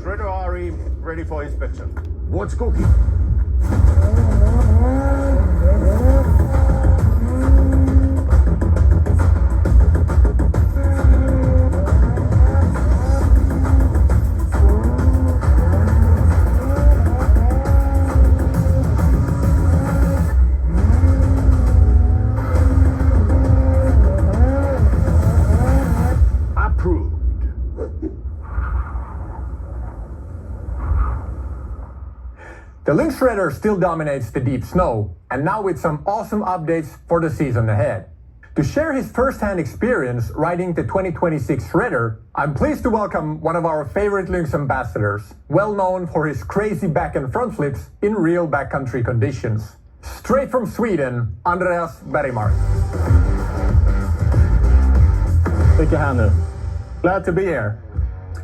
Shredder RE ready for inspection. What's cooking? The LYNX Shredder still dominates the deep snow, and now with some awesome updates for the season ahead. To share his first-hand experience riding the 2026 Shredder, I'm pleased to welcome one of our favorite LYNX ambassadors, well known for his crazy back and front flips in real backcountry conditions. Straight from Sweden, Andreas Bergmark. Thank you, Hannu. Glad to be here.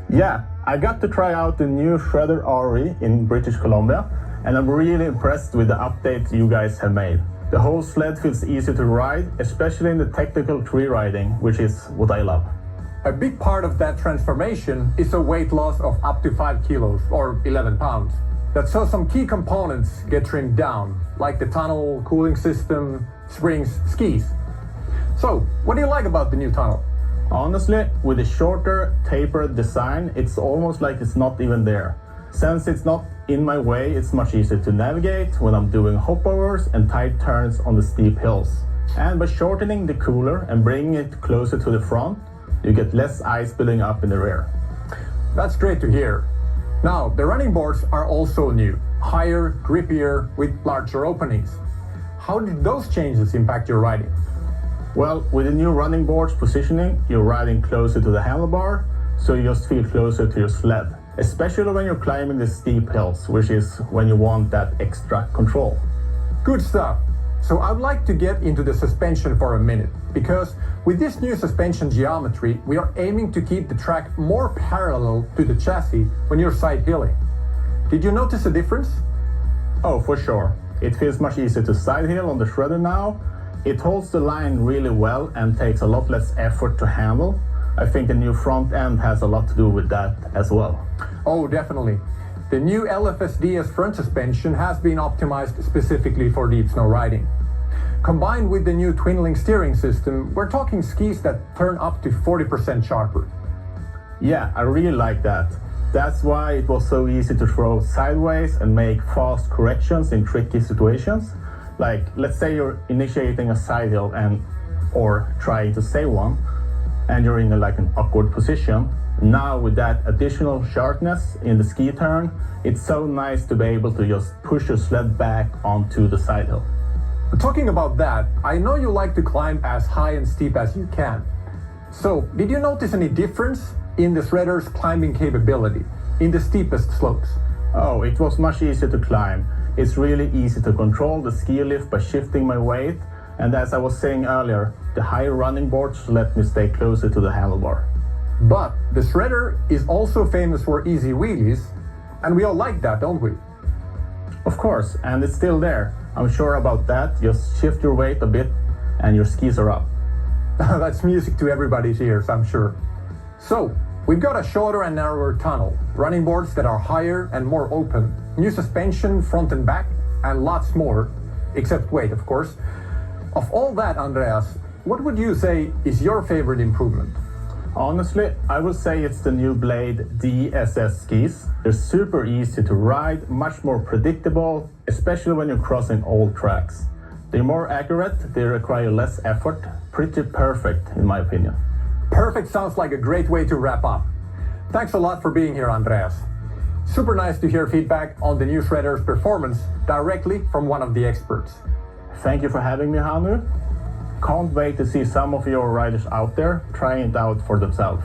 Yeah, I got to try out the new Shredder RE in British Columbia, and I'm really impressed with the updates you guys have made. The whole sled feels easy to ride, especially in the technical tree riding, which is what I love. A big part of that transformation is a weight loss of up to 5 kilos or 11 pounds. That saw some key components get trimmed down, like the tunnel, cooling system, springs, skis. So, what do you like about the new tunnel? Honestly, with a shorter, tapered design, it's almost like it's not even there. Since it's not in my way, it's much easier to navigate when I'm doing hopovers and tight turns on the steep hills. And by shortening the cooler and bringing it closer to the front, you get less ice building up in the rear. That's great to hear. Now, the running boards are also new, higher, grippier, with larger openings. How did those changes impact your riding? Well, with the new running board's positioning, you're riding closer to the handlebar, so you just feel closer to your sled. Especially when you're climbing the steep hills, which is when you want that extra control. Good stuff. So I'd like to get into the suspension for a minute, because with this new suspension geometry, we are aiming to keep the track more parallel to the chassis when you're side hilling. Did you notice a difference? Oh, for sure. It feels much easier to side hill on the Shredder now. It holds the line really well and takes a lot less effort to handle. I think the new front end has a lot to do with that as well. Oh, definitely. The new LFSDS front suspension has been optimized specifically for deep snow riding. Combined with the new twin-link steering system, we're talking skis that turn up to 40% sharper. Yeah, I really like that. That's why it was so easy to throw sideways and make fast corrections in tricky situations. Like, let's say you're initiating a side hill or trying to save one, and you're in an awkward position. Now with that additional sharpness in the ski turn, it's so nice to be able to just push your sled back onto the side hill. Talking about that, I know you like to climb as high and steep as you can. So, did you notice any difference in the Shredder's climbing capability in the steepest slopes? Oh, it was much easier to climb. It's really easy to control the ski lift by shifting my weight. And as I was saying earlier, the higher running boards let me stay closer to the handlebar. But the Shredder is also famous for easy wheelies, and we all like that, don't we? Of course, and it's still there. I'm sure about that. Just shift your weight a bit and your skis are up. That's music to everybody's ears, I'm sure. So, we've got a shorter and narrower tunnel, running boards that are higher and more open, new suspension front and back, and lots more, except weight, of course. Of all that, Andreas, what would you say is your favorite improvement? Honestly, I would say it's the new Blade DSS skis. They're super easy to ride, much more predictable, especially when you're crossing old tracks. They're more accurate, they require less effort. Pretty perfect, in my opinion. Perfect sounds like a great way to wrap up. Thanks a lot for being here, Andreas. Super nice to hear feedback on the new Shredder's performance directly from one of the experts. Thank you for having me, Hannu. Can't wait to see some of your riders out there trying it out for themselves.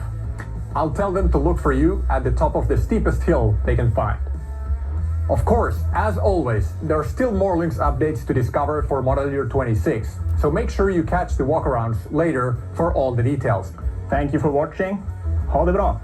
I'll tell them to look for you at the top of the steepest hill they can find. Of course, as always, there are still more LYNX updates to discover for model year 26, so make sure you catch the walkarounds later for all the details. Thank you for watching. Ha det bra!